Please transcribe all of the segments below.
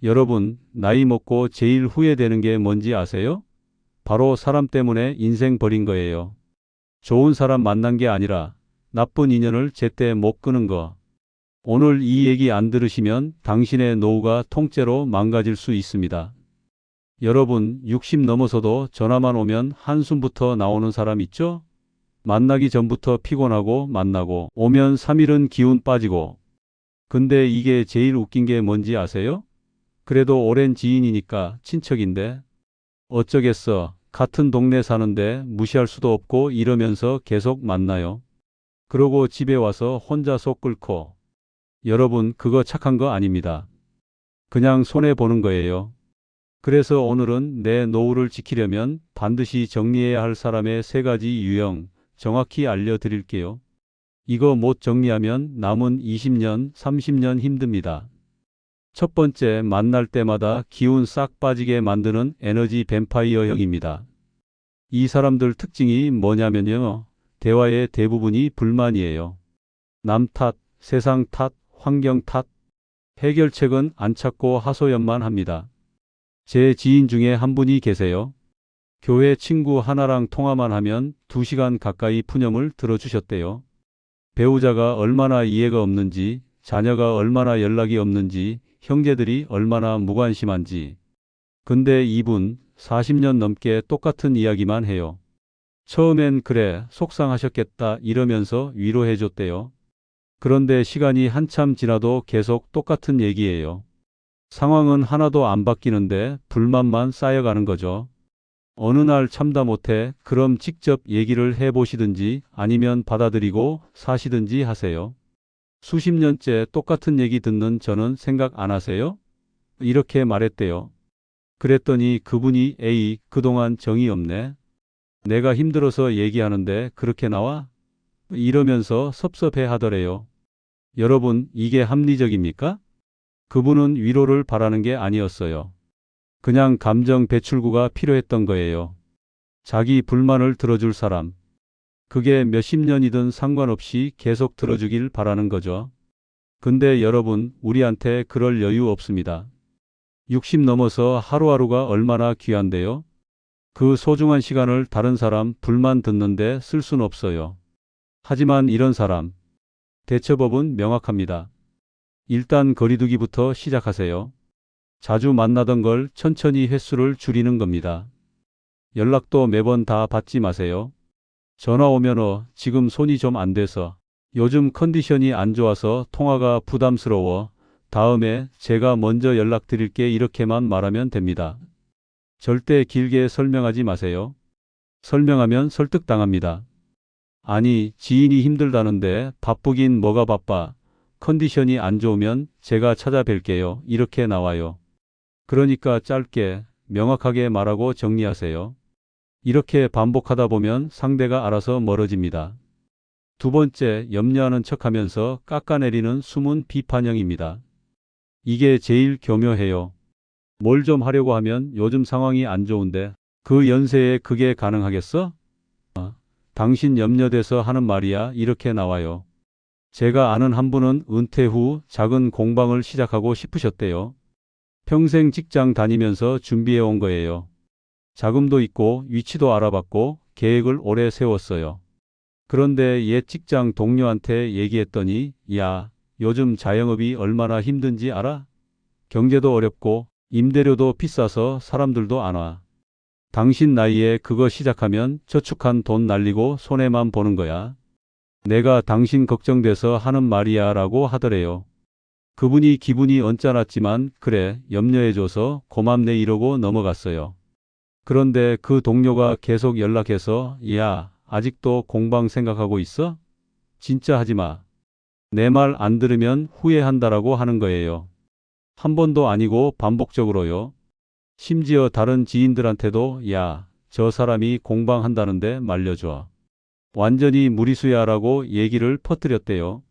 여러분, 나이 먹고 제일 후회되는 게 뭔지 아세요? 바로 사람 때문에 인생 버린 거예요. 좋은 사람 만난 게 아니라 나쁜 인연을 제때 못 끄는 거. 오늘 이 얘기 안 들으시면 당신의 노후가 통째로 망가질 수 있습니다. 여러분, 60 넘어서도 전화만 오면 한숨부터 나오는 사람 있죠? 만나기 전부터 피곤하고 만나고 오면 3일은 기운 빠지고. 근데 이게 제일 웃긴 게 뭔지 아세요? 그래도 오랜 지인이니까 친척인데 어쩌겠어. 같은 동네 사는데 무시할 수도 없고 이러면서 계속 만나요. 그러고 집에 와서 혼자 속 끓고. 여러분, 그거 착한 거 아닙니다. 그냥 손해보는 거예요. 그래서 오늘은 내 노후를 지키려면 반드시 정리해야 할 사람의 3가지 유형 정확히 알려드릴게요. 이거 못 정리하면 남은 20년, 30년 힘듭니다. 첫 번째, 만날 때마다 기운 싹 빠지게 만드는 에너지 뱀파이어형입니다. 이 사람들 특징이 뭐냐면요. 대화의 대부분이 불만이에요. 남 탓, 세상 탓, 환경 탓. 해결책은 안 찾고 하소연만 합니다. 제 지인 중에 한 분이 계세요. 교회 친구 하나랑 통화만 하면 2시간 가까이 푸념을 들어주셨대요. 배우자가 얼마나 이해가 없는지, 자녀가 얼마나 연락이 없는지, 형제들이 얼마나 무관심한지. 근데 이분 40년 넘게 똑같은 이야기만 해요. 처음엔 그래, 속상하셨겠다 이러면서 위로해줬대요. 그런데 시간이 한참 지나도 계속 똑같은 얘기예요. 상황은 하나도 안 바뀌는데 불만만 쌓여가는 거죠. 어느 날 참다 못해 그럼 직접 얘기를 해보시든지 아니면 받아들이고 사시든지 하세요. 수십 년째 똑같은 얘기 듣는 저는 생각 안 하세요? 이렇게 말했대요. 그랬더니 그분이 에이, 그동안 정이 없네. 내가 힘들어서 얘기하는데 그렇게 나와? 이러면서 섭섭해 하더래요. 여러분, 이게 합리적입니까? 그분은 위로를 바라는 게 아니었어요. 그냥 감정 배출구가 필요했던 거예요. 자기 불만을 들어줄 사람. 그게 몇십 년이든 상관없이 계속 들어주길 바라는 거죠. 근데 여러분, 우리한테 그럴 여유 없습니다. 60 넘어서 하루하루가 얼마나 귀한데요? 그 소중한 시간을 다른 사람 불만 듣는데 쓸 순 없어요. 하지만 이런 사람, 대처법은 명확합니다. 일단 거리두기부터 시작하세요. 자주 만나던 걸 천천히 횟수를 줄이는 겁니다. 연락도 매번 다 받지 마세요. 전화 오면 지금 손이 좀 안 돼서, 요즘 컨디션이 안 좋아서 통화가 부담스러워, 다음에 제가 먼저 연락드릴게 이렇게만 말하면 됩니다. 절대 길게 설명하지 마세요. 설명하면 설득당합니다. 아니, 지인이 힘들다는데 바쁘긴 뭐가 바빠. 컨디션이 안 좋으면 제가 찾아뵐게요. 이렇게 나와요. 그러니까 짧게, 명확하게 말하고 정리하세요. 이렇게 반복하다 보면 상대가 알아서 멀어집니다. 두 번째, 염려하는 척하면서 깎아내리는 숨은 비판형입니다. 이게 제일 교묘해요. 뭘 좀 하려고 하면 요즘 상황이 안 좋은데 그 연세에 그게 가능하겠어? 당신 염려돼서 하는 말이야. 이렇게 나와요. 제가 아는 한 분은 은퇴 후 작은 공방을 시작하고 싶으셨대요. 평생 직장 다니면서 준비해 온 거예요. 자금도 있고 위치도 알아봤고 계획을 오래 세웠어요. 그런데 옛 직장 동료한테 얘기했더니 야, 요즘 자영업이 얼마나 힘든지 알아? 경제도 어렵고 임대료도 비싸서 사람들도 안 와. 당신 나이에 그거 시작하면 저축한 돈 날리고 손해만 보는 거야. 내가 당신 걱정돼서 하는 말이야 라고 하더래요. 그분이 기분이 언짢았지만 그래, 염려해줘서 고맙네 이러고 넘어갔어요. 그런데 그 동료가 계속 연락해서 야, 아직도 공방 생각하고 있어? 진짜 하지 마. 내 말 안 들으면 후회한다라고 하는 거예요. 한 번도 아니고 반복적으로요. 심지어 다른 지인들한테도 야, 저 사람이 공방한다는데 말려줘. 완전히 무리수야라고 얘기를 퍼뜨렸대요.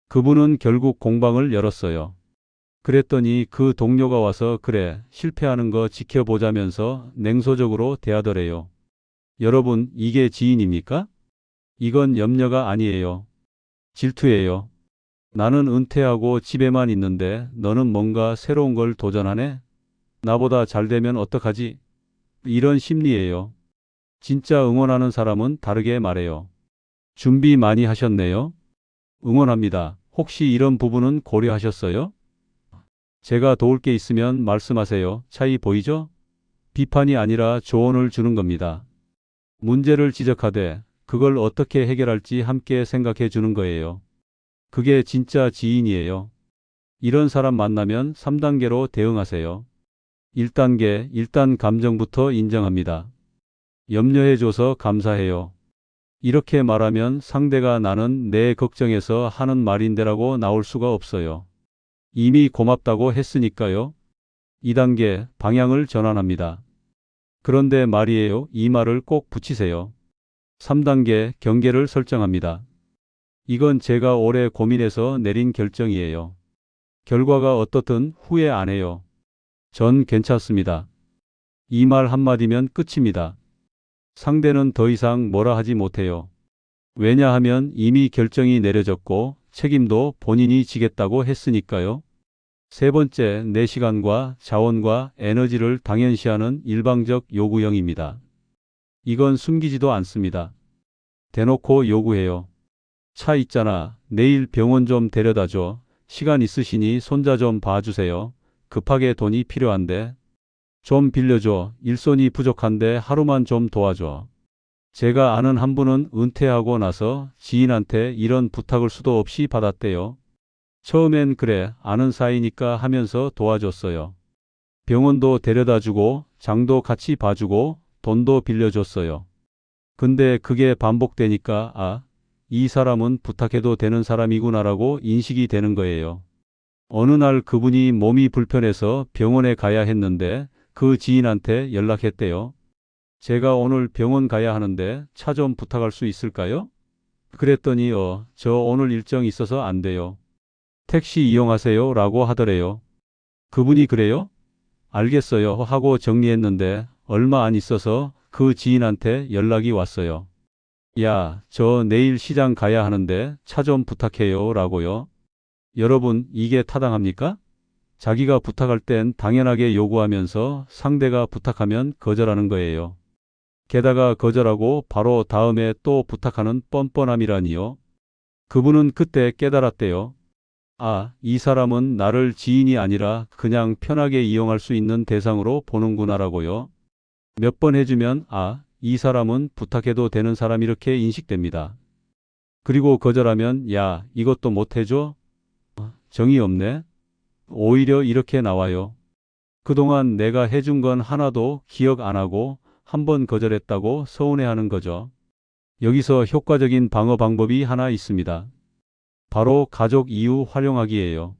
그분은 결국 공방을 열었어요. 그랬더니 그 동료가 와서 그래, 실패하는 거 지켜보자면서 냉소적으로 대하더래요. 여러분, 이게 지인입니까? 이건 염려가 아니에요. 질투예요. 나는 은퇴하고 집에만 있는데 너는 뭔가 새로운 걸 도전하네? 나보다 잘 되면 어떡하지? 이런 심리예요. 진짜 응원하는 사람은 다르게 말해요. 준비 많이 하셨네요? 응원합니다. 혹시 이런 부분은 고려하셨어요? 제가 도울 게 있으면 말씀하세요. 차이 보이죠? 비판이 아니라 조언을 주는 겁니다. 문제를 지적하되 그걸 어떻게 해결할지 함께 생각해 주는 거예요. 그게 진짜 지인이에요. 이런 사람 만나면 3단계로 대응하세요. 1단계, 일단 감정부터 인정합니다. 염려해줘서 감사해요. 이렇게 말하면 상대가 나는 내 걱정해서 하는 말인데라고 나올 수가 없어요. 이미 고맙다고 했으니까요. 2단계, 방향을 전환합니다. 그런데 말이에요. 이 말을 꼭 붙이세요. 3단계, 경계를 설정합니다. 이건 제가 오래 고민해서 내린 결정이에요. 결과가 어떻든 후회 안 해요. 전 괜찮습니다. 이 말 한마디면 끝입니다. 상대는 더 이상 뭐라 하지 못해요. 왜냐하면 이미 결정이 내려졌고 책임도 본인이 지겠다고 했으니까요. 세 번째, 내 시간과 자원과 에너지를 당연시하는 일방적 요구형입니다. 이건 숨기지도 않습니다. 대놓고 요구해요. 차 있잖아. 내일 병원 좀 데려다줘. 시간 있으시니 손자 좀 봐주세요. 급하게 돈이 필요한데. 좀 빌려줘. 일손이 부족한데 하루만 좀 도와줘. 제가 아는 한 분은 은퇴하고 나서 지인한테 이런 부탁을 수도 없이 받았대요. 처음엔 그래, 아는 사이니까 하면서 도와줬어요. 병원도 데려다주고 장도 같이 봐주고 돈도 빌려줬어요. 근데 그게 반복되니까 이 사람은 부탁해도 되는 사람이구나라고 인식이 되는 거예요. 어느 날 그분이 몸이 불편해서 병원에 가야 했는데 그 지인한테 연락했대요. 제가 오늘 병원 가야 하는데 차 좀 부탁할 수 있을까요? 그랬더니 저 오늘 일정 있어서 안 돼요. 택시 이용하세요 라고 하더래요. 그분이 그래요? 알겠어요 하고 정리했는데 얼마 안 있어서 그 지인한테 연락이 왔어요. 야, 저 내일 시장 가야 하는데 차 좀 부탁해요 라고요. 여러분, 이게 타당합니까? 자기가 부탁할 땐 당연하게 요구하면서 상대가 부탁하면 거절하는 거예요. 게다가 거절하고 바로 다음에 또 부탁하는 뻔뻔함이라니요. 그분은 그때 깨달았대요. 이 사람은 나를 지인이 아니라 그냥 편하게 이용할 수 있는 대상으로 보는구나라고요. 몇 번 해주면 이 사람은 부탁해도 되는 사람 이렇게 인식됩니다. 그리고 거절하면 야, 이것도 못 해줘? 정이 없네? 오히려 이렇게 나와요. 그동안 내가 해준 건 하나도 기억 안 하고 한 번 거절했다고 서운해하는 거죠. 여기서 효과적인 방어 방법이 하나 있습니다. 바로 가족 이유 활용하기예요.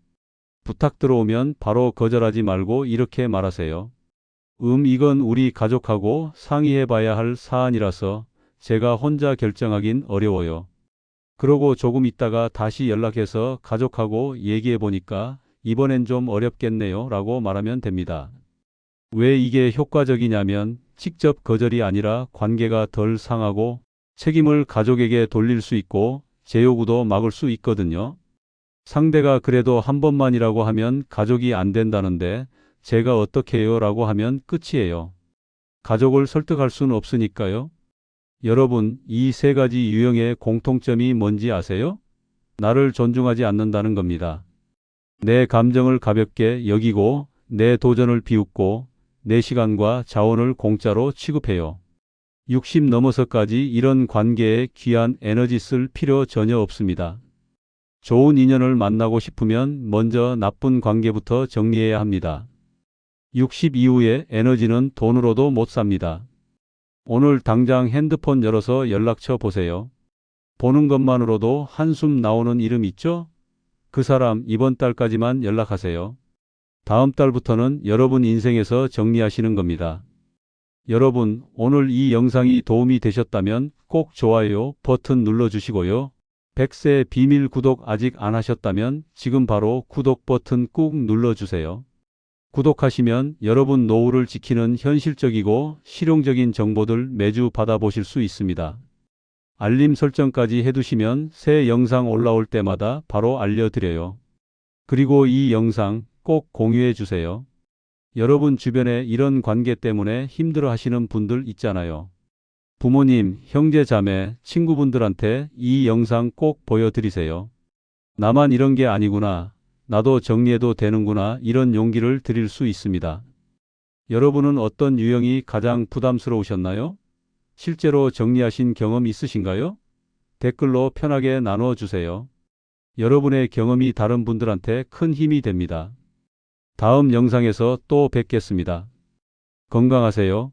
부탁 들어오면 바로 거절하지 말고 이렇게 말하세요. 이건 우리 가족하고 상의해 봐야 할 사안이라서 제가 혼자 결정하긴 어려워요. 그러고 조금 있다가 다시 연락해서 가족하고 얘기해 보니까 이번엔 좀 어렵겠네요 라고 말하면 됩니다. 왜 이게 효과적이냐면 직접 거절이 아니라 관계가 덜 상하고 책임을 가족에게 돌릴 수 있고 제 요구도 막을 수 있거든요. 상대가 그래도 한 번만이라고 하면 가족이 안 된다는데 제가 어떻게 해요 라고 하면 끝이에요. 가족을 설득할 수는 없으니까요. 여러분, 이 세 가지 유형의 공통점이 뭔지 아세요? 나를 존중하지 않는다는 겁니다. 내 감정을 가볍게 여기고 내 도전을 비웃고 내 시간과 자원을 공짜로 취급해요. 60 넘어서까지 이런 관계에 귀한 에너지 쓸 필요 전혀 없습니다. 좋은 인연을 만나고 싶으면 먼저 나쁜 관계부터 정리해야 합니다. 60 이후의 에너지는 돈으로도 못 삽니다. 오늘 당장 핸드폰 열어서 연락처 보세요. 보는 것만으로도 한숨 나오는 이름 있죠? 그 사람 이번 달까지만 연락하세요. 다음 달부터는 여러분 인생에서 정리하시는 겁니다. 여러분, 오늘 이 영상이 도움이 되셨다면 꼭 좋아요 버튼 눌러주시고요. 100세 비밀 구독 아직 안 하셨다면 지금 바로 구독 버튼 꾹 눌러주세요. 구독하시면 여러분 노후를 지키는 현실적이고 실용적인 정보들 매주 받아보실 수 있습니다. 알림 설정까지 해두시면 새 영상 올라올 때마다 바로 알려드려요. 그리고 이 영상 꼭 공유해 주세요. 여러분 주변에 이런 관계 때문에 힘들어 하시는 분들 있잖아요. 부모님, 형제, 자매, 친구분들한테 이 영상 꼭 보여드리세요. 나만 이런 게 아니구나. 나도 정리해도 되는구나. 이런 용기를 드릴 수 있습니다. 여러분은 어떤 유형이 가장 부담스러우셨나요? 실제로 정리하신 경험 있으신가요? 댓글로 편하게 나누어 주세요. 여러분의 경험이 다른 분들한테 큰 힘이 됩니다. 다음 영상에서 또 뵙겠습니다. 건강하세요.